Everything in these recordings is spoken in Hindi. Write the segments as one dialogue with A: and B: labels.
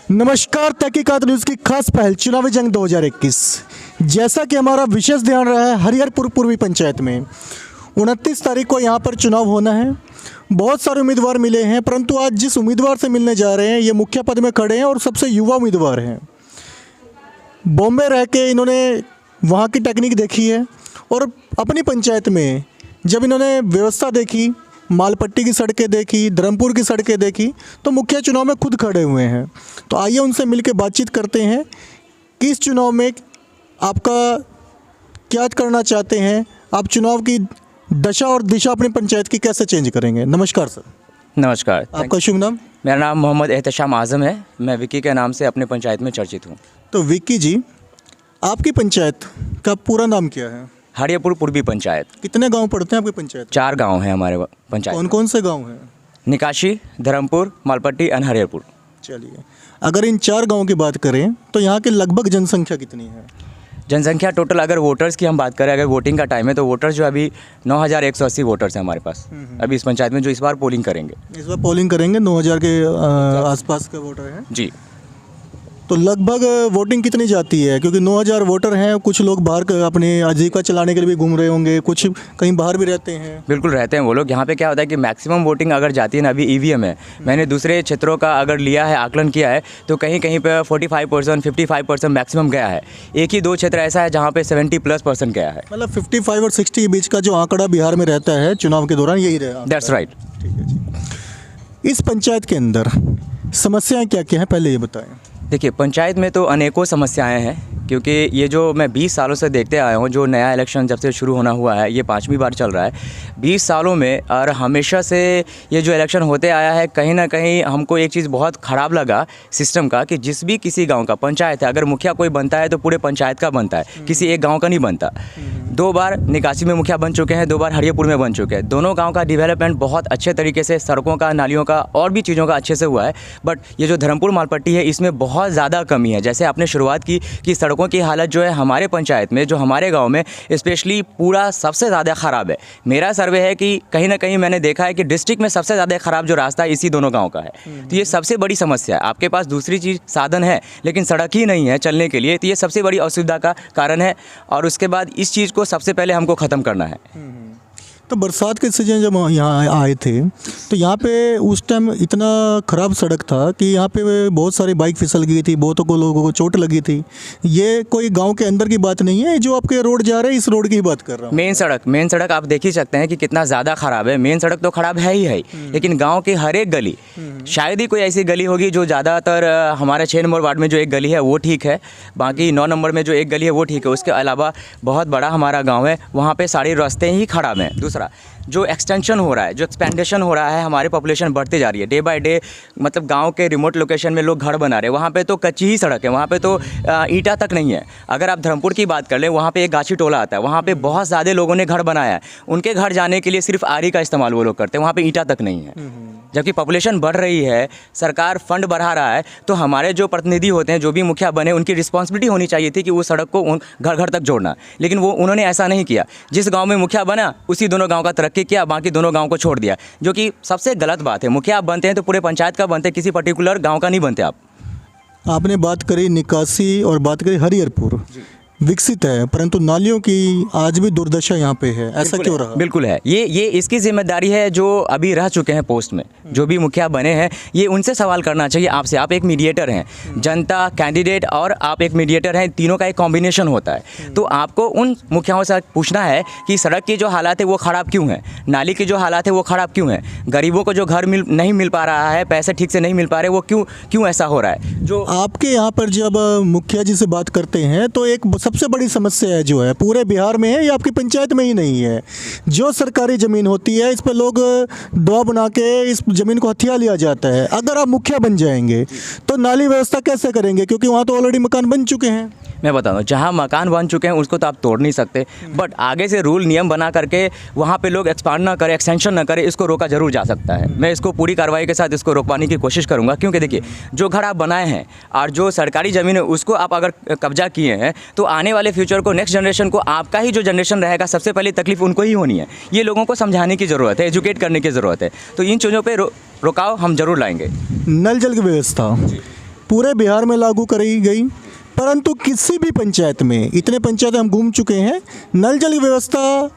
A: नमस्कार, तहकीकात न्यूज़ की खास पहल चुनावी जंग 2021। जैसा कि हमारा विशेष ध्यान रहा है हरिहरपुर पूर्वी पंचायत में 29 तारीख को यहाँ पर चुनाव होना है। बहुत सारे उम्मीदवार मिले हैं, परंतु आज जिस उम्मीदवार से मिलने जा रहे हैं ये मुखिया पद में खड़े हैं और सबसे युवा उम्मीदवार हैं। बॉम्बे रह के इन्होंने वहाँ की टेक्निक देखी है और अपनी पंचायत में जब इन्होंने व्यवस्था देखी, मालपट्टी की सड़कें देखी, धर्मपुर की सड़कें देखी, तो मुखिया चुनाव में खुद खड़े हुए हैं। तो आइए उनसे मिलकर बातचीत करते हैं कि इस चुनाव में आपका क्या करना चाहते हैं, आप चुनाव की दशा और दिशा अपनी पंचायत की कैसे चेंज करेंगे। नमस्कार सर।
B: नमस्कार।
A: आपका शुभ नाम?
B: मेरा नाम मोहम्मद एहतशाम आज़म है। मैं विक्की के नाम से अपने पंचायत में चर्चित हूँ।
A: तो विक्की जी, आपकी पंचायत का पूरा नाम क्या है?
B: हरिहरपुर पूर्वी पंचायत।
A: कितने गांव पड़ते हैं आपकी पंचायत?
B: 4 गांव हैं हमारे पंचायत।
A: कौन कौन से गांव हैं?
B: निकाशी, धर्मपुर, मालपट्टी और हरिहरपुर।
A: चलिए, अगर इन 4 गांवों की बात करें तो यहाँ की लगभग जनसंख्या कितनी है?
B: जनसंख्या टोटल अगर वोटर्स की हम बात करें, अगर वोटिंग का टाइम है तो वोटर्स जो अभी 9180 वोटर्स हैं हमारे पास अभी इस पंचायत में, जो इस बार पोलिंग करेंगे।
A: इस बार पोलिंग करेंगे 9000 के आसपास के वोटर हैं
B: जी।
A: तो लगभग वोटिंग कितनी जाती है? क्योंकि 9000 वोटर हैं, कुछ लोग बाहर अपनी आजीविका चलाने के लिए भी घूम रहे होंगे, कुछ कहीं बाहर भी रहते हैं।
B: बिल्कुल रहते हैं वो लोग। यहाँ पे क्या होता है कि मैक्सिमम वोटिंग अगर जाती है ना, अभी ईवीएम है। मैंने दूसरे क्षेत्रों का अगर लिया है, आकलन किया है, तो कहीं कहीं पे 45%, 55% मैक्सिमम गया है। एक ही 2 क्षेत्र ऐसा है जहाँ पे 70+% गया है।
A: मतलब 55 और 60 के बीच का जो आंकड़ा बिहार में रहता है चुनाव के दौरान, यही रहा।
B: That's right.
A: ठीक है जी। इस पंचायत के अंदर समस्याएं क्या क्या हैं, पहले ये बताएं।
B: देखिए, पंचायत में तो अनेकों समस्याएं हैं, क्योंकि ये जो मैं 20 सालों से देखते आया हूँ, जो नया इलेक्शन जब से शुरू होना हुआ है, ये 5वीं बार चल रहा है 20 सालों में, और हमेशा से ये जो इलेक्शन होते आया है, कहीं ना कहीं हमको एक चीज़ बहुत ख़राब लगा सिस्टम का, कि जिस भी किसी गांव का पंचायत है, अगर मुखिया कोई बनता है तो पूरे पंचायत का बनता है, किसी एक गाँव का नहीं बनता। 2 बार निकासी में मुखिया बन चुके हैं, 2 बार हरिहरपुर में बन चुके हैं। दोनों गाँव का डेवलपमेंट बहुत अच्छे तरीके से, सड़कों का, नालियों का और भी चीज़ों का अच्छे से हुआ है। बट ये जो धर्मपुर मालपट्टी है, इसमें बहुत ज़्यादा कमी है। जैसे आपने शुरुआत की कि सड़कों की हालत जो है हमारे पंचायत में, जो हमारे गांव में स्पेशली पूरा सबसे ज़्यादा ख़राब है। मेरा सर्वे है कि कहीं ना कहीं मैंने देखा है कि डिस्ट्रिक्ट में सबसे ज़्यादा ख़राब जो रास्ता है इसी दोनों गांव का है। तो ये सबसे बड़ी समस्या है। आपके पास दूसरी चीज़ साधन है लेकिन सड़क ही नहीं है चलने के लिए, तो ये सबसे बड़ी असुविधा का कारण है। और उसके बाद इस चीज़ को सबसे पहले हमको ख़त्म करना है।
A: तो बरसात के सीजन जब यहाँ आए थे तो यहाँ पे उस टाइम इतना ख़राब सड़क था कि यहाँ पे बहुत सारी बाइक फिसल गई थी, बहुतों को लोगों को चोट लगी थी। ये कोई गांव के अंदर की बात नहीं है, जो आपके रोड जा रहे हैं इस रोड की बात कर रहा हूँ।
B: मेन सड़क आप देख ही सकते हैं कि कितना ज़्यादा ख़राब है। मेन सड़क तो ख़राब है ही, लेकिन गाँव की हर एक गली, शायद ही कोई ऐसी गली होगी जो ज़्यादातर हमारे 6 नंबर वार्ड में जो एक गली है वो ठीक है, बाकी 9 नंबर में जो एक गली है वो ठीक है। उसके अलावा बहुत बड़ा हमारा गाँव है, वहाँ पर सारे रास्ते ही ख़राब हैं। दूसरा, जो एक्सटेंशन हो रहा है, जो एक्सपेंडेशन हो रहा है, हमारी पॉपुलेशन बढ़ती जा रही है डे बाय डे। मतलब गांव के रिमोट लोकेशन में लोग घर बना रहे हैं, वहाँ पे तो कच्ची ही सड़क है, वहाँ पे तो ईंटा तक नहीं है। अगर आप धर्मपुर की बात कर लें, वहाँ पे एक गाछी टोला आता है, वहाँ पे बहुत ज़्यादा लोगों ने घर बनाया है। उनके घर जाने के लिए सिर्फ आरी का इस्तेमाल वो लोग करते हैं, वहाँ पर ईंटा तक नहीं है। जबकि पॉपुलेशन बढ़ रही है, सरकार फंड बढ़ा रहा है, तो हमारे जो प्रतिनिधि होते हैं, जो भी मुखिया बने, उनकी रिस्पॉन्सिबिलिटी होनी चाहिए थी कि वो सड़क को घर घर तक जोड़ना। लेकिन वो उन्होंने ऐसा नहीं किया। जिस गांव में मुखिया बना उसी दोनों गांव का तरक्की किया, बाकी दोनों गांव को छोड़ दिया, जो कि सबसे गलत बात है। मुखिया आप बनते हैं तो पूरे पंचायत का बनते हैं, किसी पर्टिकुलर गाँव का नहीं बनते आप।
A: आपने बात करी निकासी और बात करी हरिहरपुर विकसित है, परंतु नालियों की आज भी दुर्दशा यहाँ पे है, ऐसा क्यों रहा?
B: बिल्कुल है। ये इसकी जिम्मेदारी है जो अभी रह चुके हैं पोस्ट में, जो भी मुखिया बने हैं, ये उनसे सवाल करना चाहिए आपसे। आप एक मीडिएटर हैं, जनता, कैंडिडेट और आप एक मीडिएटर हैं, तीनों का एक कॉम्बिनेशन होता है। तो आपको उन मुखियाओं से पूछना है कि सड़क की जो हालात है वो ख़राब क्यों है, नाली की जो हालात है वो ख़राब क्यों है, गरीबों को जो घर नहीं मिल पा रहा है, पैसे ठीक से नहीं मिल पा रहे, वो क्यों ऐसा हो रहा है। जो
A: आपके यहाँ पर जब मुखिया जी से बात करते हैं तो एक सबसे बड़ी समस्या है जो है पूरे बिहार में है, ये आपकी पंचायत में ही नहीं है। जो सरकारी ज़मीन होती है इस पर लोग दबाव बना के इस ज़मीन को हथिया लिया जाता है। अगर आप मुखिया बन जाएंगे तो नाली व्यवस्था कैसे करेंगे, क्योंकि वहाँ तो ऑलरेडी मकान बन चुके हैं।
B: मैं बताऊँ, जहाँ मकान बन चुके हैं उसको तो आप तोड़ नहीं सकते, बट आगे से रूल नियम बना करके वहाँ पे लोग एक्सपांड ना करें, एक्सटेंशन ना करें, इसको रोका जरूर जा सकता है। मैं इसको पूरी कार्रवाई के साथ इसको रोकवाने की कोशिश करूँगा, क्योंकि देखिए, जो घर आप बनाए हैं और जो सरकारी ज़मीन है उसको आप अगर कब्जा किए हैं तो आने वाले फ्यूचर को, नेक्स्ट जनरेशन को, आपका ही जो जनरेशन रहेगा, सबसे पहले तकलीफ उनको ही होनी है। ये लोगों को समझाने की ज़रूरत है, एजुकेट करने की ज़रूरत है। तो इन चीज़ों पर रोकाव हम जरूर लाएंगे।
A: नल जल की व्यवस्था पूरे बिहार में लागू करी गई, परंतु किसी भी पंचायत में, इतने पंचायतें हम घूम चुके हैं, नल जल की व्यवस्था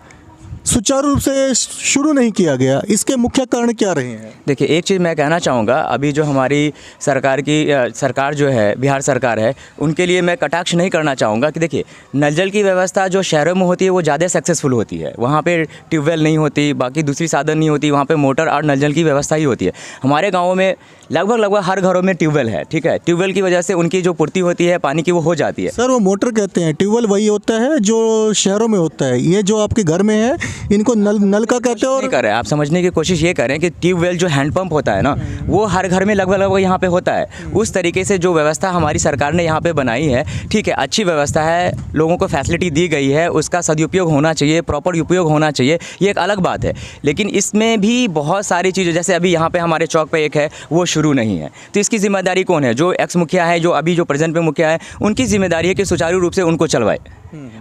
A: सुचारू रूप से शुरू नहीं किया गया। इसके मुख्य कारण क्या रहे हैं?
B: देखिए, एक चीज़ मैं कहना चाहूँगा, अभी जो हमारी सरकार जो है, बिहार सरकार है, उनके लिए मैं कटाक्ष नहीं करना चाहूँगा कि देखिए, नल जल की व्यवस्था जो शहरों में होती है वो ज़्यादा सक्सेसफुल होती है। वहाँ पे ट्यूबवेल नहीं होती, बाकी दूसरी साधन नहीं होती, वहाँ पे मोटर और नल जल की व्यवस्था ही होती है। हमारे गाँवों में लगभग हर घरों में ट्यूबवेल है, ठीक है। ट्यूबवेल की वजह से उनकी जो पूर्ति होती है पानी की, वो हो जाती है।
A: सर, वो मोटर कहते हैं, ट्यूबवेल वही होता है जो शहरों में होता है। ये जो आपके घर में है, इनको नल का कहते हैं। और
B: नहीं कर रहे हैं, आप समझने की कोशिश ये करें कि ट्यूबवेल जो हैंडपंप होता है ना, वो हर घर में लगभग यहाँ पे होता है। उस तरीके से जो व्यवस्था हमारी सरकार ने यहाँ पे बनाई है, ठीक है, अच्छी व्यवस्था है, लोगों को फैसिलिटी दी गई है, उसका सदुपयोग होना चाहिए, प्रॉपर उपयोग होना चाहिए, ये एक अलग बात है। लेकिन इसमें भी बहुत सारी चीज़ें, जैसे अभी यहाँ पे हमारे चौक पे एक है, वो शुरू नहीं है, तो इसकी जिम्मेदारी कौन है? जो एक्स मुखिया है, जो अभी जो प्रेजेंट पे मुखिया है, उनकी जिम्मेदारी है कि सुचारू रूप से उनको चलवाए।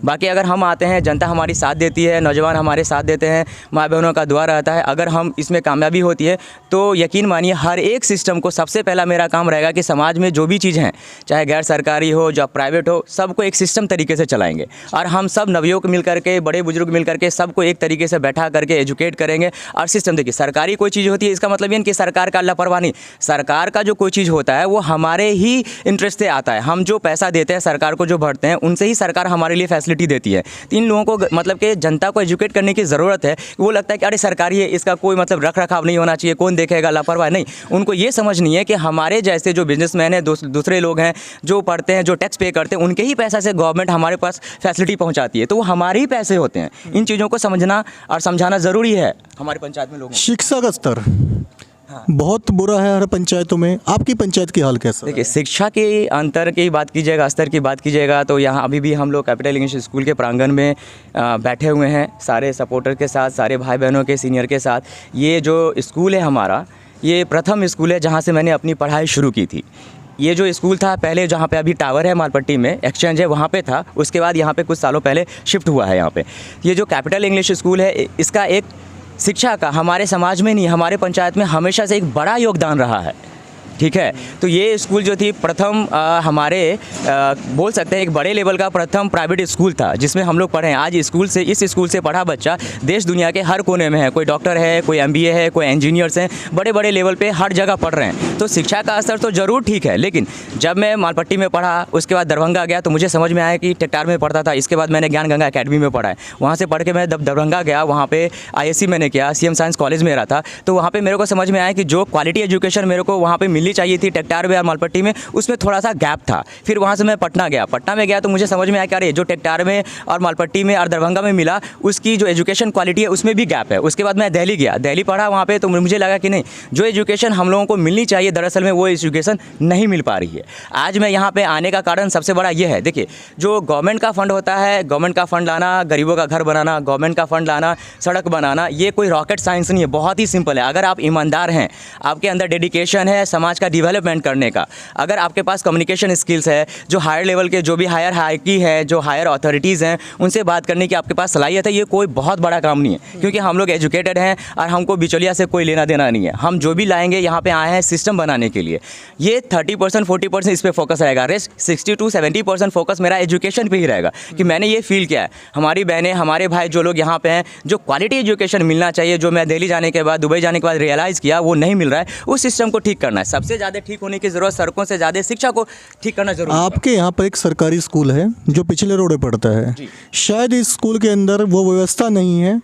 B: बाकी अगर हम आते हैं, जनता हमारी साथ देती है, नौजवान हमारे साथ देते हैं, माँ बहनों का दुआ रहता है, अगर हम इसमें कामयाबी होती है तो यकीन मानिए हर एक सिस्टम को सबसे पहला मेरा काम रहेगा कि समाज में जो भी चीज़ हैं, चाहे गैर सरकारी हो, जो प्राइवेट हो, सबको एक सिस्टम तरीके से चलाएंगे। और हम सब नवयुवक मिल करके, बड़े बुजुर्ग मिल करके सबको एक तरीके से बैठा करके एजुकेट करेंगे। और सिस्टम देखिए, सरकारी कोई चीज़ होती है, इसका मतलब ये नहीं कि सरकार का लापरवाही नहीं। सरकार का जो कोई चीज़ होता है वो हमारे ही इंटरेस्ट से आता है। हम जो पैसा देते हैं सरकार को, जो भरते हैं, उनसे ही सरकार हमारे लिए फैसिलिटी देती है। तो इन लोगों को मतलब कि जनता को एजुकेट करने की ज़रूरत है। वो लगता है कि अरे सरकारी है, इसका कोई मतलब रख रखाव नहीं होना चाहिए, कौन देखेगा, लापरवाही नहीं। उनको ये समझनी है कि हमारे जैसे जो बिजनेसमैन हैं, दूसरे लोग हैं, जो पढ़ते हैं, जो टैक्स पे करते हैं, उनके ही पैसा से गवर्नमेंट हमारे पास फैसिलिटी पहुंचाती है, तो वो हमारे ही पैसे होते हैं। इन चीज़ों को समझना और समझाना ज़रूरी है हमारी पंचायत में लोगों को।
A: शिक्षा का स्तर बहुत बुरा है हर पंचायतों में। आपकी पंचायत की हाल कैसा है?
B: देखिए, शिक्षा के अंतर की बात कीजिएगा, स्तर की बात कीजिएगा, तो यहाँ अभी भी हम लोग कैपिटल इंग्लिश स्कूल के प्रांगण में बैठे हुए हैं, सारे सपोर्टर के साथ, सारे भाई बहनों के, सीनियर के साथ। ये जो स्कूल है हमारा, ये प्रथम स्कूल है जहाँ से मैंने अपनी पढ़ाई शुरू की थी। ये जो स्कूल था पहले, जहाँ पे अभी टावर है मालपट्टी में, एक्सचेंज है, वहाँ पे था। उसके बाद यहाँ पे कुछ सालों पहले शिफ्ट हुआ है यहाँ पे। ये जो कैपिटल इंग्लिश स्कूल है, इसका एक शिक्षा का हमारे समाज में नहीं, हमारे पंचायत में हमेशा से एक बड़ा योगदान रहा है, ठीक है। तो ये स्कूल जो थी प्रथम हमारे बोल सकते हैं एक बड़े लेवल का प्रथम प्राइवेट स्कूल था, जिसमें हम लोग पढ़े हैं। आज इस स्कूल से पढ़ा बच्चा देश दुनिया के हर कोने में है। कोई डॉक्टर है, कोई MBA है, कोई इंजीनियर्स हैं, बड़े बड़े लेवल पे हर जगह पढ़ रहे हैं। तो शिक्षा का असर तो ज़रूर ठीक है, लेकिन जब मैं मालपट्टी में पढ़ा, उसके बाद दरभंगा गया, तो मुझे समझ में आया कि टेक्टार में पढ़ता था। इसके बाद मैंने ज्ञान गंगा अकेडमी में पढ़ा है। वहाँ से पढ़ के मैं दरभंगा गया, वहाँ पे ISC मैंने किया, CM साइंस कॉलेज में रहा था। तो वहाँ पे मेरे को समझ में आया कि जो क्वालिटी एजुकेशन मेरे को वहाँ पे मिलनी चाहिए थी टेक्टार में और मालपट्टी में, उसमें थोड़ा सा गैप था। फिर वहाँ से मैं पटना में गया तो मुझे समझ में आया कि अरे जो टेक्टार में और मालपट्टी में और दरभंगा में मिला, उसकी जो एजुकेशन क्वालिटी है उसमें भी गैप है। उसके बाद मैं दिल्ली गया, दिल्ली पढ़ा वहाँ पे, तो मुझे लगा कि नहीं, जो एजुकेशन हम लोगों को मिलनी चाहिए दरअसल में वो एजुकेशन नहीं मिल पा रही है। आज मैं यहाँ पे आने का कारण सबसे बड़ा ये है, देखिए, जो गवर्नमेंट का फंड होता है, गवर्नमेंट का फंड लाना, गरीबों का घर बनाना, गवर्नमेंट का फंड लाना, सड़क बनाना, ये कोई रॉकेट साइंस नहीं है, बहुत ही सिंपल है। अगर आप ईमानदार हैं, आपके अंदर डेडिकेशन है समाज का डेवलपमेंट करने का, अगर आपके पास कम्युनिकेशन स्किल्स है, जो हायर लेवल के, जो भी हायर हायरकी है, जो हायर अथॉरिटीज़ हैं, उनसे बात करने की आपके पास सलाहियत है, ये कोई बहुत बड़ा काम नहीं है। क्योंकि हम लोग एजुकेटेड हैं और हमको बिचौलिया से कोई लेना देना नहीं है। हम जो भी लाएंगे यहाँ पे आए हैं सिस्टम बनाने के लिए। ये 30% 40% इस पर फोकस रहेगा, रेस्ट 60 to 70% फोकस मेरा एजुकेशन पे ही रहेगा। कि मैंने ये फील किया है, हमारी बहनें, हमारे भाई जो लोग यहाँ पे हैं, जो क्वालिटी एजुकेशन मिलना चाहिए, जो मैं दिल्ली जाने के बाद, दुबई जाने के बाद रियलाइज़ किया वो नहीं मिल रहा है, उस सिस्टम को ठीक करना है। सबसे ज़्यादा ठीक होने की ज़रूरत, सड़कों से ज़्यादा शिक्षा को ठीक करना जरूरी है।
A: आपके यहाँ पर एक सरकारी स्कूल है जो पिछले रोड पे पड़ता है, शायद इस स्कूल के अंदर वो व्यवस्था नहीं है,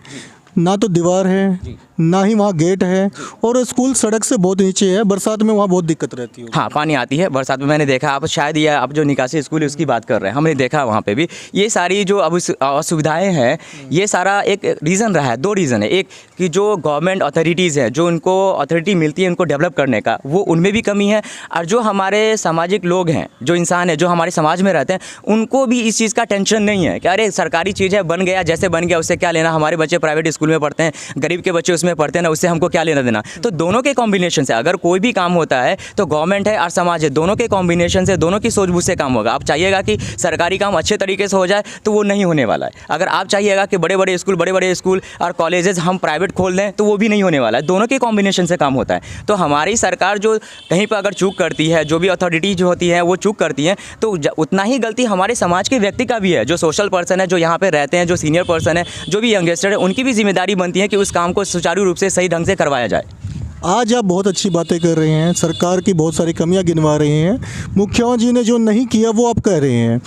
A: ना तो दीवार है, ना ही वहाँ गेट है, और स्कूल सड़क से बहुत नीचे है। बरसात में वहाँ बहुत दिक्कत रहती है।
B: हाँ, पानी आती है बरसात में, मैंने देखा। आप शायद ये आप जो निकासी स्कूल है उसकी बात कर रहे हैं, हमने देखा वहाँ पे भी ये सारी जो अब असुविधाएं हैं, ये सारा एक रीज़न रहा है। 2 रीज़न है। एक कि जो गवर्नमेंट अथॉरिटीज़ है, जो उनको अथॉरिटी मिलती है उनको डेवलप करने का, वो उनमें भी कमी है। और जो हमारे सामाजिक लोग हैं, जो इंसान है, जो हमारे समाज में रहते हैं, उनको भी इस चीज़ का टेंशन नहीं है कि अरे सरकारी चीज़ है, बन गया, जैसे बन गया उससे क्या लेना, हमारे बच्चे प्राइवेट स्कूल में पढ़ते हैं, गरीब के बच्चे उसमें उसमें पढ़ते हैं ना, उससे हमको क्या लेना देना। तो दोनों के कॉम्बिनेशन से अगर कोई भी काम होता है तो गवर्नमेंट है और समाज है, दोनों के कॉम्बिनेशन से, दोनों की सूझबूझ से काम होगा। आप चाहिएगा कि सरकारी काम अच्छे तरीके से हो जाए तो वो नहीं होने वाला है। अगर आप चाहिएगा कि बड़े बड़े स्कूल और कॉलेजेस हम प्राइवेट खोल दें तो वो भी नहीं होने वाला है। दोनों के कॉम्बिनेशन से काम होता है। तो हमारी सरकार जो कहीं पर अगर चूक करती है, जो भी अथॉरिटी जो होती है वो चूक करती हैं, तो उतना ही गलती हमारे समाज के व्यक्ति का भी है। जो सोशल पर्सन है, जो यहाँ पे रहते हैं, जो सीनियर पर्सन है, जो भी यंगस्टर है, उनकी भी जिम्मेदारी बनती है कि उस काम को सुचारू रूप से सही ढंग से करवाया जाए।
A: आज आप बहुत अच्छी बातें कर रहे हैं, सरकार की बहुत सारी कमियां गिनवा रहे हैं, मुखिया जी ने जो नहीं किया वो आप कह रहे हैं,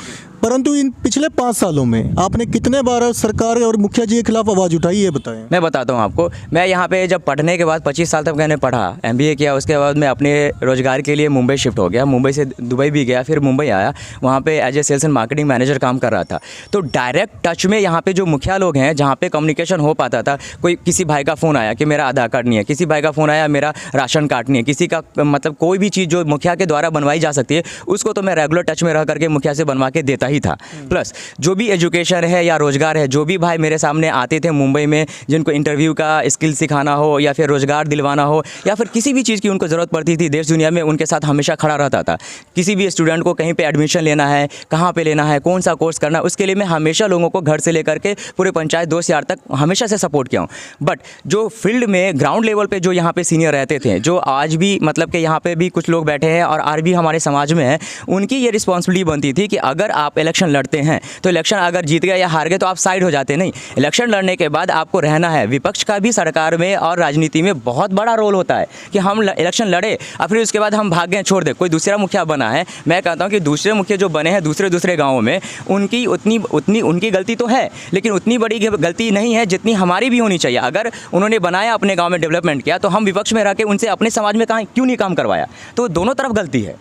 A: परंतु इन पिछले 5 सालों में आपने कितने बार सरकार और मुखिया जी के खिलाफ आवाज़ उठाई, ये बताएं।
B: मैं बताता हूँ आपको। मैं यहाँ पे जब पढ़ने के बाद 25 साल तक मैंने पढ़ा, MBA किया, उसके बाद मैं अपने रोज़गार के लिए मुंबई शिफ्ट हो गया। मुंबई से दुबई भी गया, फिर मुंबई आया, वहाँ पे as a sales and marketing manager काम कर रहा था। तो डायरेक्ट टच में यहाँ पे जो मुखिया लोग हैं, जहाँ पे कम्युनिकेशन हो पाता था, कोई किसी भाई का फ़ोन आया कि मेरा आधार कार्ड नहीं है, किसी भाई का फ़ोन आया मेरा राशन कार्ड नहीं है, किसी का मतलब कोई भी चीज़ जो मुखिया के द्वारा बनवाई जा सकती है उसको तो मैं रेगुलर टच में रह करके मुखिया से बनवा के देता ही था। प्लस जो भी एजुकेशन है या रोज़गार है, जो भी भाई मेरे सामने आते थे मुंबई में, जिनको इंटरव्यू का स्किल सिखाना हो या फिर रोज़गार दिलवाना हो या फिर किसी भी चीज़ की उनको ज़रूरत पड़ती थी देश दुनिया में, उनके साथ हमेशा खड़ा रहता था। किसी भी स्टूडेंट को कहीं पे एडमिशन लेना है, कहाँ पे लेना है, कौन सा कोर्स करना है, उसके लिए मैं हमेशा लोगों को घर से लेकर के पूरे पंचायत 2 शहर तक हमेशा से सपोर्ट किया हूँ। बट जो फील्ड में ग्राउंड लेवल पे जो यहाँ पे सीनियर रहते थे, जो आज भी मतलब कि यहाँ पे भी कुछ लोग बैठे हैं और आज भी हमारे समाज में हैं, उनकी ये रिस्पॉन्सिबिलिटी बनती थी कि अगर आप इलेक्शन लड़ते हैं तो इलेक्शन अगर जीत गए या हार गए तो आप साइड हो जाते नहीं। इलेक्शन लड़ने के बाद आपको रहना है। विपक्ष का भी सरकार में और राजनीति में बहुत बड़ा रोल होता है कि हम इलेक्शन लड़े और फिर उसके बाद हम भाग गए, छोड़ दे, कोई दूसरा मुखिया बना है। मैं कहता हूं कि दूसरे मुखिया जो बने हैं दूसरे गांवों में, उनकी उतनी उनकी गलती तो है, लेकिन उतनी बड़ी गलती नहीं है जितनी हमारी भी होनी चाहिए। अगर उन्होंने बनाया, अपने गाँव में डेवलपमेंट किया, तो हम विपक्ष में रह के उनसे अपने समाज में क्यों नहीं काम करवाया? तो दोनों तरफ गलती है।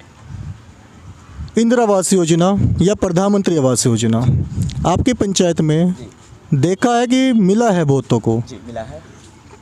A: इंदिरा आवास योजना या प्रधानमंत्री आवास योजना आपकी पंचायत में देखा है कि मिला है बहुतों को।
B: जी, मिला है।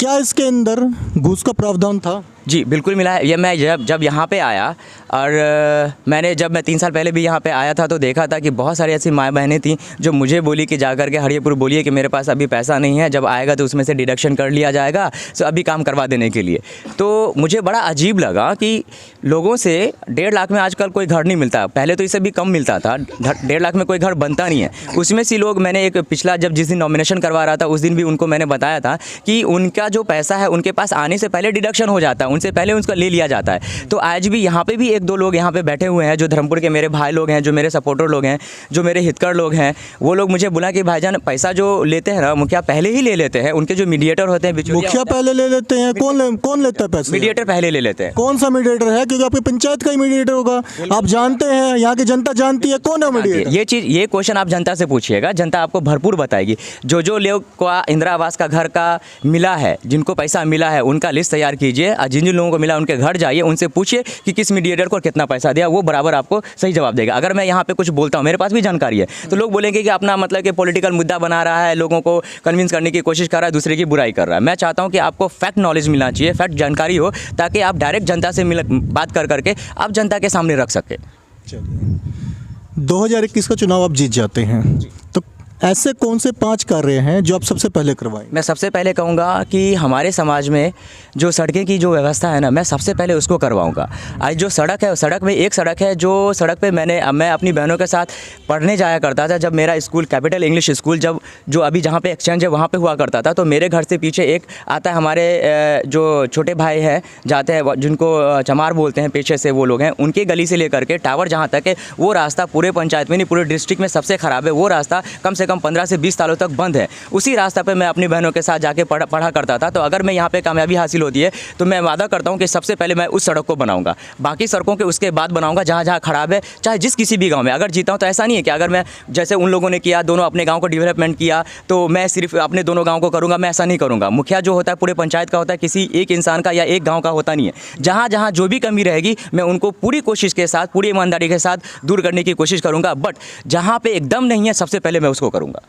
A: क्या इसके अंदर घूस का प्रावधान था?
B: जी बिल्कुल मिला है। ये मैं जब यहाँ पे आया और जब मैं 3 साल पहले भी यहाँ पे आया था तो देखा था कि बहुत सारी ऐसी माँ बहनें थीं जो मुझे बोली कि जा कर के हरियरपुर बोलिए कि मेरे पास अभी पैसा नहीं है, जब आएगा तो उसमें से डिडक्शन कर लिया जाएगा, तो अभी काम करवा देने के लिए। तो मुझे बड़ा अजीब लगा कि लोगों से 1.5 लाख में आजकल कोई घर नहीं मिलता। पहले तो इससे भी कम मिलता था, 1.5 लाख में कोई घर बनता नहीं है। उसमें से लोग, मैंने एक पिछला जिस दिन नॉमिनेशन करवा रहा था उस दिन भी उनको मैंने बताया था कि उनका जो पैसा है उनके पास आने से पहले डिडक्शन हो जाता है, उनसे पहले उसका ले लिया जाता है। तो आज भी यहाँ पे भी 1-2 लोग यहाँ पे बैठे हुए हैं जो धर्मपुर के मेरे भाई लोग हैं, जो मेरे सपोर्टर लोग हैं, जो मेरे हितकर लोग हैं। वो लोग मुझे बोला कि भाईजान पैसा जो लेते हैं ना मुखिया पहले ही ले लेते हैं, उनके जो मीडिएटर होते हैं,
A: मुखिया पहले ले लेते हैं। कौन लेता है पैसा?
B: मीडिएटर पहले ले लेते हैं।
A: कौन सा मीडिएटर है? क्योंकि आपकी पंचायत का ही मीडिएटर होगा, आप जानते हैं, यहाँ की जनता जानती है कौन है मीडिएटर। ये क्वेश्चन आप जनता से पूछिएगा, जनता आपको भरपूर बताएगी। जो लोग को इंदिरा आवास का घर का मिला है, जिनको पैसा मिला है, उनका लिस्ट तैयार कीजिए और जिन लोगों को मिला उनके घर जाइए, उनसे पूछिए कि किस मीडिएटर को कितना पैसा दिया, वो बराबर आपको सही जवाब देगा। अगर मैं यहाँ पे कुछ बोलता हूँ, मेरे पास भी जानकारी है, तो लोग बोलेंगे कि अपना मतलब कि पॉलिटिकल मुद्दा बना रहा है, लोगों को कन्विंस करने की कोशिश कर रहा है, दूसरे की बुराई कर रहा है। मैं चाहता हूँ कि आपको फैक्ट नॉलेज मिलना चाहिए, फैक्ट जानकारी हो, ताकि आप डायरेक्ट जनता से बात कर करके आप जनता के सामने रख सके। 2021 का चुनाव आप जीत जाते हैं तो ऐसे कौन से 5 कार्य हैं जो आप सबसे पहले करवाएं?
B: मैं सबसे पहले कहूँगा कि हमारे समाज में जो सड़कें की जो व्यवस्था है ना, मैं सबसे पहले उसको करवाऊँगा। आज जो सड़क है, सड़क में एक सड़क है जो सड़क पे मैं अपनी बहनों के साथ पढ़ने जाया करता था। जब मेरा स्कूल कैपिटल इंग्लिश स्कूल जो अभी जहाँ पे एक्सचेंज है वहाँ पे हुआ करता था, तो मेरे घर से पीछे एक आता है, हमारे जो छोटे भाई हैं जाते हैं, जिनको चमार बोलते हैं, पीछे से वो लोग हैं, उनकी गली से लेकर के टावर जहाँ तक है, वो रास्ता पूरे पंचायत में नहीं, पूरे डिस्ट्रिक्ट में सबसे ख़राब है। वो रास्ता कम से कम 15 से 20 सालों तक बंद है। उसी रास्ता पे मैं अपनी बहनों के साथ जाके पढ़ा करता था। तो अगर मैं यहाँ पे कामयाबी हासिल होती है तो मैं वादा करता हूँ कि सबसे पहले मैं उस सड़क को बनाऊंगा, बाकी सड़कों के उसके बाद बनाऊंगा जहाँ जहाँ खराब है, चाहे जिस किसी भी गाँव में। अगर जीता हूँ तो ऐसा नहीं है कि अगर मैं जैसे उन लोगों ने किया, दोनों अपने गाँव को डेवलपमेंट किया, तो मैं सिर्फ अपने दोनों गाँव को करूँगा, मैं ऐसा नहीं करूँगा। मुखिया जो होता है पूरे पंचायत का होता है, किसी एक इंसान का या एक गाँव का होता नहीं है। जहाँ जहाँ जो भी कमी रहेगी मैं उनको पूरी कोशिश के साथ, पूरी ईमानदारी के साथ दूर करने की कोशिश करूँगा। बट जहाँ पे एकदम नहीं है, सबसे पहले मैं उसको करूँगा।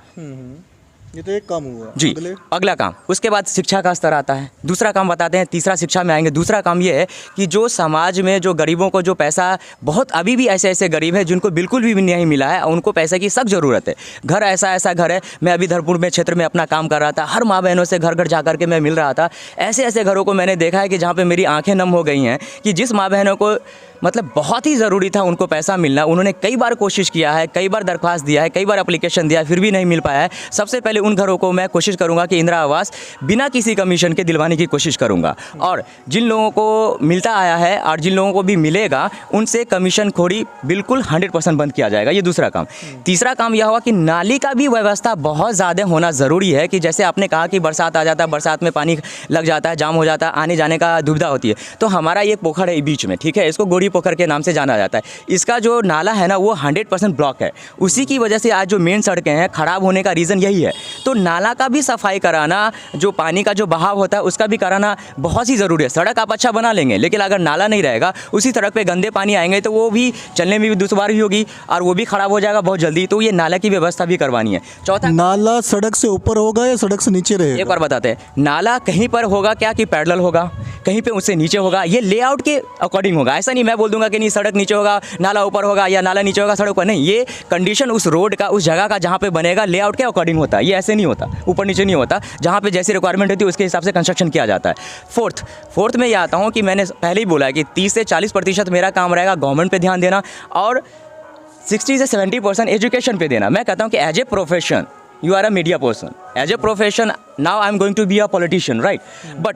A: ये तो एक काम हुआ
B: जी।
A: अगले
B: अगला काम, उसके बाद शिक्षा का स्तर आता है। दूसरा काम बताते हैं, तीसरा शिक्षा में आएंगे। दूसरा काम ये है कि जो समाज में जो गरीबों को जो पैसा, बहुत अभी भी ऐसे ऐसे गरीब हैं जिनको बिल्कुल भी नहीं मिला है, उनको पैसे की सख्त ज़रूरत है। घर ऐसा ऐसा घर है, मैं अभी धरपुर में क्षेत्र में अपना काम कर रहा था, हर माँ बहनों से घर घर जा कर के मैं मिल रहा था। ऐसे ऐसे घरों को मैंने देखा है कि जहाँ पर मेरी आँखें नम हो गई हैं कि जिस माँ बहनों को मतलब बहुत ही ज़रूरी था उनको पैसा मिलना, उन्होंने कई बार कोशिश किया है, कई बार दरख्वास्त दिया है, कई बार एप्लीकेशन दिया है, फिर भी नहीं मिल पाया है। सबसे पहले उन घरों को मैं कोशिश करूंगा कि इंदिरा आवास बिना किसी कमीशन के दिलवाने की कोशिश करूंगा। और जिन लोगों को मिलता आया है और जिन लोगों को भी मिलेगा, उनसे कमीशन खोरी बिल्कुल 100% बंद किया जाएगा। ये दूसरा काम। तीसरा काम यह हुआ कि नाली का भी व्यवस्था बहुत ज़्यादा होना ज़रूरी है कि जैसे आपने कहा कि बरसात आ जाता है, बरसात में पानी लग जाता है, जाम हो जाता है, आने जाने का दुविधा होती है। तो हमारा ये पोखर है बीच में, ठीक है, इसको गोड़ी पोखर के नाम से जाना जाता है। इसका जो नाला है ना वो 100% ब्लॉक है। उसी की वजह से आज जो मेन सड़कें हैं खराब होने का रीज़न यही है। तो नाला का भी सफाई कराना, जो पानी का जो बहाव होता है उसका भी कराना बहुत ही ज़रूरी है। सड़क आप अच्छा बना लेंगे, लेकिन अगर नाला नहीं रहेगा, उसी सड़क पे गंदे पानी आएंगे तो वो भी चलने में भी दुश्वारी होगी और वो भी ख़राब हो जाएगा बहुत जल्दी। तो ये नाला की व्यवस्था भी करवानी है। चौथा,
A: नाला सड़क से ऊपर होगा या सड़क से नीचे रहेगा?
B: एक बार बताते हैं, नाला कहीं पर होगा क्या कि पैरेलल होगा, कहीं पे उससे नीचे होगा। ये लेआउट के अकॉर्डिंग होगा। ऐसा नहीं मैं बोल दूंगा कि नहीं सड़क नीचे होगा नाला ऊपर होगा या नाला नीचे होगा सड़क पर, नहीं। ये कंडीशन उस रोड का, उस जगह का जहाँ पे बनेगा, लेआउट के अकॉर्डिंग होता है। ये ऐसे नहीं होता, ऊपर नीचे नहीं होता। जहाँ पे जैसी रिक्वायरमेंट होती है उसके हिसाब से कंस्ट्रक्शन किया जाता है। फोर्थ में ये आता हूँ कि मैंने पहले ही बोला है कि 30 से 40% मेरा काम रहेगा गवर्नमेंट पे ध्यान देना और 60 से 70% एजुकेशन पे देना। मैं कहता हूँ कि as a profession you are a media person, as a profession now I am going to be a politician, right. But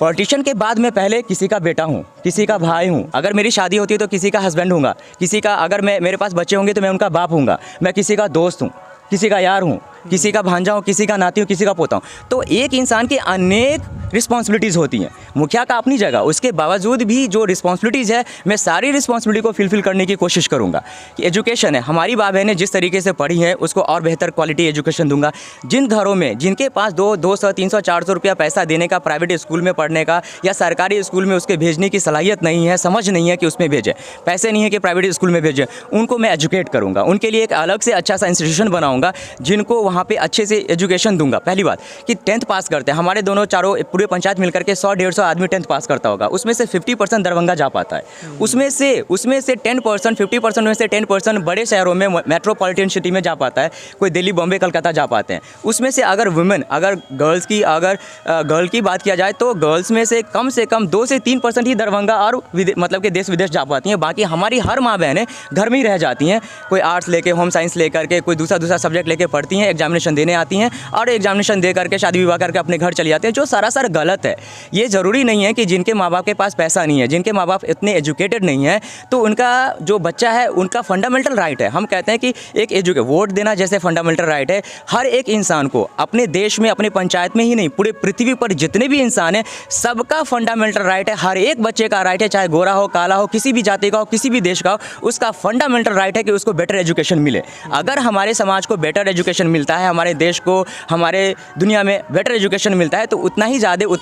B: politician के बाद मैं पहले किसी का बेटा हूँ, किसी का भाई हूँ। अगर मेरी शादी होती है तो किसी का हस्बैंड हूँगा, किसी का, अगर मेरे पास बच्चे होंगे तो मैं उनका बाप हूँगा, मैं किसी का दोस्त हूँ, किसी का यार हूँ, किसी का भांजा हूँ, किसी का नाती हूँ, किसी का पोता हूँ। तो एक इंसान की अनेक रिस्पॉन्सिबिलिटीज़ होती हैं। मुखिया का अपनी जगह, उसके बावजूद भी जो रिस्पॉन्सिबिलिटीज़ है मैं सारी रिस्पॉन्सिबिलिटी को फुलफिल करने की कोशिश करूँगा। कि एजुकेशन है, हमारी माँ बहनें जिस तरीके से पढ़ी हैं उसको और बेहतर क्वालिटी एजुकेशन दूंगा। जिन घरों में जिनके पास 200, 300, 400 रुपया पैसा देने का प्राइवेट स्कूल में पढ़ने का या सरकारी स्कूल में उसके भेजने की सलाहियत नहीं है, समझ नहीं है कि उसमें भेजें, पैसे नहीं है कि प्राइवेट स्कूल में भेजें, उनको मैं एजुकेट करूँगा। उनके लिए एक अलग से अच्छा सा इंस्टीट्यूशन बनाऊँगा जिनको वहाँ पे अच्छे से एजुकेशन दूंगा। पहली बात कि 10th पास करते हैं, हमारे दोनों चारों पूरे पंचायत मिलकर के 100-150 आदमी 10th पास करता होगा, उसमें से 50% दरभंगा जा पाता है। उसमें से 10% 50% में से 10% बड़े शहरों में मेट्रोपॉलिटन सिटी में जा पाता है, कोई दिल्ली, बॉम्बे, कलकत्ता जा पाते हैं। उसमें से अगर वुमेन, अगर गर्ल की बात किया जाए तो गर्ल्स में से कम 2 से 3% ही दरभंगा और मतलब कि देश विदेश जा पाती हैं। बाकी हमारी हर माँ बहनें घर में ही रह जाती हैं, कोई आर्ट्स लेके, होम साइंस लेकर के, कोई दूसरा सब्जेक्ट लेके पढ़ती हैं, एग्जामिनेशन देने आती हैं और एग्जामिनेशन दे करके शादी विवाह करके अपने घर चली जाते हैं, जो सरासर गलत है। ये ज़रूरी नहीं है कि जिनके माँ बाप के पास पैसा नहीं है, जिनके माँ बाप इतने एजुकेटेड नहीं है, तो उनका जो बच्चा है उनका फंडामेंटल राइट है। हम कहते हैं कि एक वोट देना जैसे फंडामेंटल राइट है, हर एक इंसान को अपने देश में, अपने पंचायत में ही नहीं, पूरे पृथ्वी पर जितने भी इंसान हैं सबका फंडामेंटल राइट है। हर एक बच्चे का राइट है, चाहे गोरा हो, काला हो, किसी भी जाति का हो, किसी भी देश का हो, उसका फंडामेंटल राइट है कि उसको बेटर एजुकेशन मिले। अगर हमारे समाज को बेटर एजुकेशन मिलता है, हमारे देश को, हमारे दुनिया में बेटर एजुकेशन मिलता है, तो उतना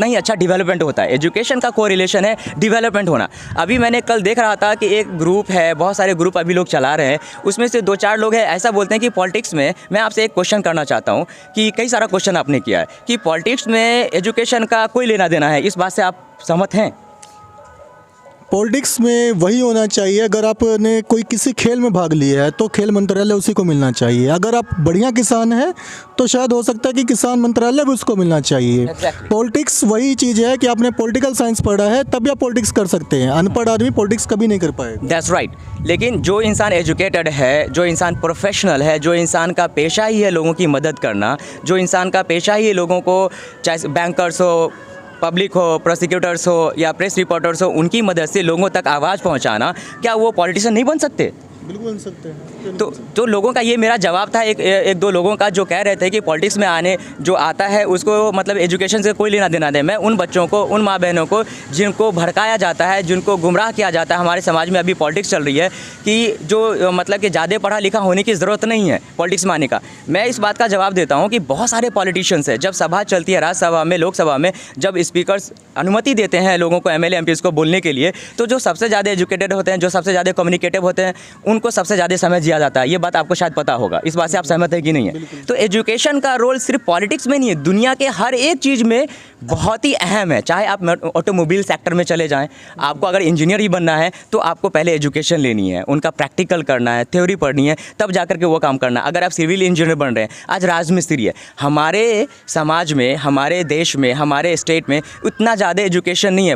B: ही अच्छा डेवलपमेंट होता है। एजुकेशन का कोरिलेशन है डेवलपमेंट होना। अभी मैंने कल देख रहा था कि एक ग्रुप है, बहुत सारे ग्रुप अभी लोग चला रहे हैं, उसमें से 2-4 लोग हैं ऐसा बोलते हैं कि पॉलिटिक्स में, मैं आपसे एक क्वेश्चन करना चाहता हूं कि कई सारा क्वेश्चन आपने किया है कि पॉलिटिक्स में एजुकेशन का कोई लेना देना है, इस बात से आप सहमत हैं?
A: पॉलिटिक्स में वही होना चाहिए, अगर आपने कोई किसी खेल में भाग लिया है तो खेल मंत्रालय उसी को मिलना चाहिए। अगर आप बढ़िया किसान हैं तो शायद हो सकता है कि किसान मंत्रालय भी उसको मिलना चाहिए।
B: Exactly.
A: पॉलिटिक्स वही चीज़ है कि आपने पॉलिटिकल साइंस पढ़ा है तभी आप पॉलिटिक्स कर सकते हैं, अनपढ़ आदमी पॉलिटिक्स कभी नहीं कर पाएगा।
B: That's right. लेकिन जो इंसान एजुकेटेड है, जो इंसान प्रोफेशनल है, जो इंसान का पेशा ही है लोगों की मदद करना, जो इंसान का पेशा ही लोगों को, चाहे बैंकर्स हो, पब्लिक हो, प्रोसिक्यूटर्स हो या प्रेस रिपोर्टर्स हो, उनकी मदद से लोगों तक आवाज़ पहुंचाना, क्या वो पॉलिटिशियन नहीं बन सकते?
A: बिल्कुल बन सकते हैं।
B: तो लोगों का ये मेरा जवाब था, एक दो लोगों का जो कह रहे थे कि पॉलिटिक्स में आने जो आता है उसको मतलब एजुकेशन से कोई लेना देना दे। मैं उन बच्चों को, उन माँ बहनों को जिनको भड़काया जाता है, जिनको गुमराह किया जाता है, हमारे समाज में अभी पॉलिटिक्स चल रही है कि जो मतलब कि ज़्यादा पढ़ा लिखा होने की ज़रूरत नहीं है पॉलिटिक्स में आने का। मैं इस बात का जवाब देता हूँ कि बहुत सारे पॉलिटिशियंस हैं, जब सभा चलती है राज्यसभा में, लोकसभा में, जब स्पीकर्स अनुमति देते हैं लोगों को, MLA MPs को बोलने के लिए, तो जो सबसे ज़्यादा एजुकेटेड होते हैं, जो सबसे ज़्यादा कम्युनिकेटिव होते हैं, उनको सबसे ज़्यादा समय दिया जाता है। ये बात आपको शायद पता होगा, इस बात से आप सहमत है कि नहीं है? तो एजुकेशन का रोल सिर्फ पॉलिटिक्स में नहीं है, दुनिया के हर एक चीज़ में बहुत ही अहम है। चाहे आप ऑटोमोबाइल सेक्टर में चले जाएं, आपको अगर इंजीनियर ही बनना है तो आपको पहले एजुकेशन लेनी है, उनका प्रैक्टिकल करना है, थ्योरी पढ़नी है, तब जाकर के वो काम करना है। अगर आप सिविल इंजीनियर बन रहे हैं, आज राजमिस्त्री है, हमारे समाज में, हमारे देश में, हमारे स्टेट में उतना ज़्यादा एजुकेशन नहीं है।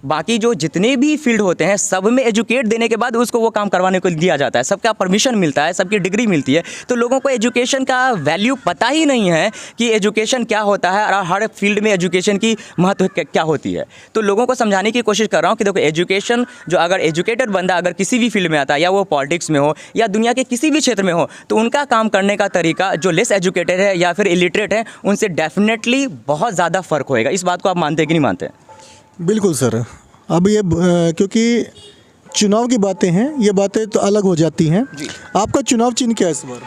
B: बाकी जो जितने भी फील्ड होते हैं सब में एजुकेट देने के बाद उसको वो काम करवाने को दिया जाता है, सबका परमिशन मिलता है, सबकी डिग्री मिलती है। तो लोगों को एजुकेशन का वैल्यू पता ही नहीं है कि एजुकेशन क्या होता है और हर फील्ड में एजुकेशन की महत्व क्या होती है। तो लोगों को समझाने की कोशिश कर रहा हूँ कि देखो, एजुकेशन जो अगर एजुकेटेड बंदा अगर किसी भी फील्ड में आता है, या वो पॉलिटिक्स में हो या दुनिया के किसी भी क्षेत्र में हो, तो उनका काम करने का तरीका जो लेस एजुकेटेड है या फिर इलिटरेट है उनसे डेफिनेटली बहुत ज़्यादा फ़र्क होएगा। इस बात को आप मानते हैं कि नहीं मानते?
A: बिल्कुल सर। अब ये क्योंकि चुनाव की बातें हैं, ये बातें तो अलग हो जाती हैं। आपका चुनाव चिन्ह क्या है इस बार?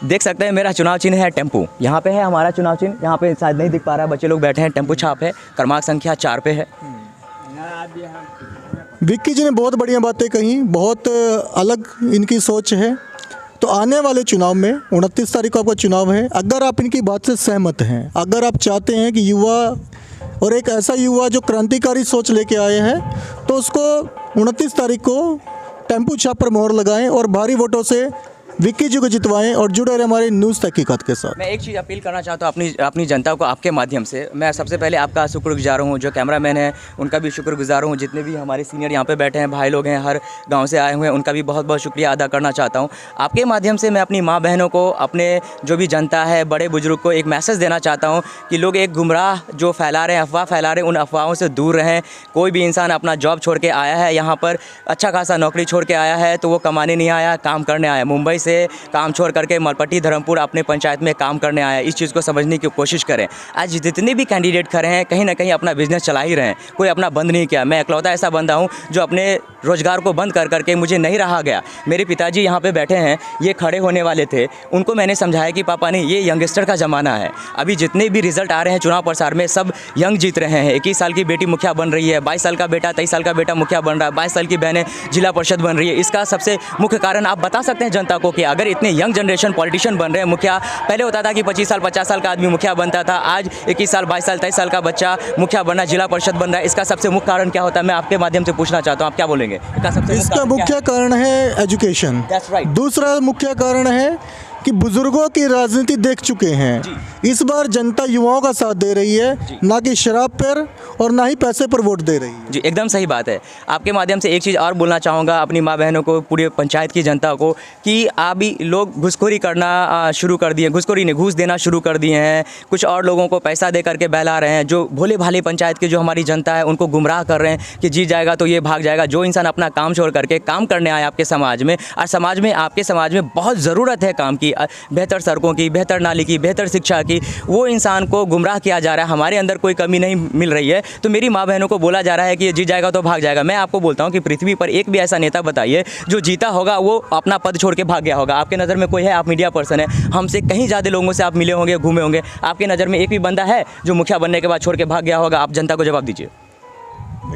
B: देख सकते हैं मेरा चुनाव चिन्ह है टेम्पू। यहाँ पे है हमारा चुनाव चिन्ह, यहाँ पे शायद नहीं दिख पा रहा है, बच्चे लोग बैठे हैं। टेम्पू छाप है, क्रमांक संख्या 4 पे है।
A: विक्की जी ने बहुत बढ़िया बातें कही, बहुत अलग इनकी सोच है। तो आने वाले चुनाव में 29 तारीख को आपका चुनाव है, अगर आप इनकी बात से सहमत हैं, अगर आप चाहते हैं कि युवा और एक ऐसा युवा जो क्रांतिकारी सोच लेके आए हैं, तो उसको 29 तारीख को टेम्पू छाप पर मोहर लगाएं और भारी वोटों से विक्की जी को जितवाएं और जुड़े रहे हमारे न्यूज़ तहकीकात के साथ।
B: मैं एक चीज़ अपील करना चाहता हूँ अपनी जनता को आपके माध्यम से। मैं सबसे पहले आपका शुक्रगुजार हूँ, जो कैमरामैन है उनका भी शुक्रगुजार हूँ, जितने भी हमारे सीनियर यहाँ पे बैठे हैं भाई लोग हैं, हर गांव से आए हुए हैं, उनका भी बहुत बहुत शुक्रिया अदा करना चाहता हूँ। आपके माध्यम से मैं अपनी माँ बहनों को, अपने जो भी जनता है, बड़े बुजुर्ग को एक मैसेज देना चाहता हूँ कि लोग एक गुमराह जो फैला रहे हैं, अफवाह फैला रहे हैं, उन अफवाहों से दूर रहें। कोई भी इंसान अपना जॉब छोड़ के आया है यहाँ पर, अच्छा खासा नौकरी छोड़ के आया है, तो वो कमाने नहीं आया, काम करने आया। मुंबई से काम छोड़ करके मलपट्टी धर्मपुर अपने पंचायत में काम करने आया। इस चीज़ को समझने की कोशिश करें। आज जितने भी कैंडिडेट खड़े हैं कहीं ना कहीं अपना बिजनेस चला ही रहे हैं, कोई अपना बंद नहीं किया। मैं इकलौता ऐसा बंदा हूँ जो अपने रोजगार को बंद कर करके मुझे नहीं रहा गया। मेरे पिताजी यहाँ पे बैठे हैं, ये खड़े होने वाले थे, उनको मैंने समझाया कि पापा नहीं, ये यंगस्टर का ज़माना है। अभी जितने भी रिजल्ट आ रहे हैं चुनाव प्रसार में, सब यंग जीत रहे हैं। 21 साल की बेटी मुखिया बन रही है, 22 साल का बेटा, 23 साल का बेटा मुखिया बन रहा है, 22 साल की बहनें जिला परिषद बन रही है। इसका सबसे मुख्य कारण आप बता सकते हैं जनता को कि अगर इतने यंग जनरेशन पॉलिटिशियन बन रहे हैं, मुखिया पहले होता था कि 25 साल 50 साल का आदमी मुखिया बनता था, आज 21 साल 22 साल 23 साल का बच्चा मुखिया बनना, जिला परिषद बन रहा है। इसका सबसे मुख्य कारण क्या होता है, मैं आपके माध्यम से पूछना चाहता हूँ, आप क्या बोलेंगे?
A: इसका मुख्य कारण है एजुकेशन।
B: That's right.
A: दूसरा मुख्य कारण है कि बुजुर्गों की राजनीति देख चुके हैं। इस बार जनता युवाओं का साथ दे रही है, ना कि शराब पर और ना ही पैसे पर वोट दे रही है।
B: जी, एकदम सही बात है। आपके माध्यम से एक चीज़ और बोलना चाहूँगा अपनी माँ बहनों को, पूरे पंचायत की जनता को, कि अभी लोग घूसखोरी करना शुरू कर दिए, घूसखोरी ने घूस देना शुरू कर दिए हैं। कुछ और लोगों को पैसा दे करके बहला रहे हैं। जो भोले भाले पंचायत की जो हमारी जनता है उनको गुमराह कर रहे हैं कि जीत जाएगा तो ये भाग जाएगा। जो इंसान अपना काम छोड़ करके काम करने आया आपके समाज में, और समाज में आपके समाज में बहुत ज़रूरत है काम की, बेहतर सड़कों की, बेहतर नाली की, बेहतर शिक्षा की, वो इंसान को गुमराह किया जा रहा है। हमारे अंदर कोई कमी नहीं मिल रही है, तो मेरी माँ बहनों को बोला जा रहा है कि ये जीत जाएगा तो भाग जाएगा। मैं आपको बोलता हूँ कि पृथ्वी पर एक भी ऐसा नेता बताइए जो जीता होगा वो अपना पद छोड़ के भाग गया होगा। आपके नज़र में कोई है? आप मीडिया पर्सन है, हमसे कहीं ज़्यादा लोगों से आप मिले होंगे, घूमे होंगे, आपके नज़र में एक भी बंदा है जो मुखिया बनने के बाद छोड़ के भाग गया होगा? आप जनता को जवाब दीजिए।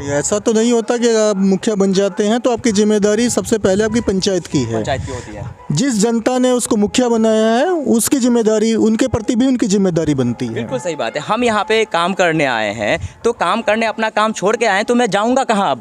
A: ऐसा तो नहीं होता कि आप मुखिया बन जाते हैं तो आपकी जिम्मेदारी सबसे पहले आपकी पंचायत की है।
B: पंचायत की होती है।
A: जिस जनता ने उसको मुखिया बनाया है उसकी जिम्मेदारी, उनके प्रति भी उनकी जिम्मेदारी बनती है।
B: बिल्कुल सही बात है। हम यहाँ पे काम करने आए हैं, तो काम करने अपना काम छोड़ के आए हैं, तो मैं जाऊँगा कहाँ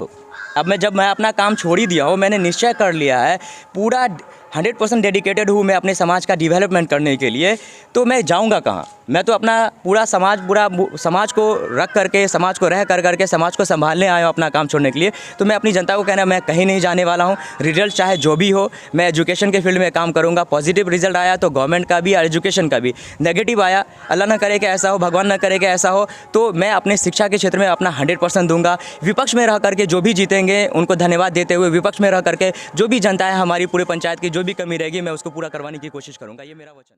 B: अब जब मैं अपना काम छोड़ ही दिया हूँ, मैंने निश्चय कर लिया है, पूरा 100% डेडिकेटेड हूँ मैं अपने समाज का डेवलपमेंट करने के लिए, तो मैं जाऊँगा कहाँ? मैं तो अपना पूरा समाज को रख करके, समाज को रह कर करके समाज को संभालने आया हूँ अपना काम छोड़ने के लिए। तो मैं अपनी जनता को कहना, मैं कहीं नहीं जाने वाला हूँ। रिजल्ट चाहे जो भी हो, मैं एजुकेशन के फील्ड में काम करूँगा। पॉजिटिव रिजल्ट आया तो गवर्नमेंट का भी और एजुकेशन का भी, नेगेटिव आया, अल्लाह ना करे कि ऐसा हो, भगवान ना करे कि ऐसा हो, तो मैं अपने शिक्षा के क्षेत्र में अपना 100% दूंगा। विपक्ष में रह करके जो भी जीतेंगे उनको धन्यवाद देते हुए, विपक्ष में रह करके जो भी जनता है हमारी पूरे पंचायत की जो भी कमी रहेगी मैं उसको पूरा करवाने की कोशिश करूँगा। ये मेरा वचन है।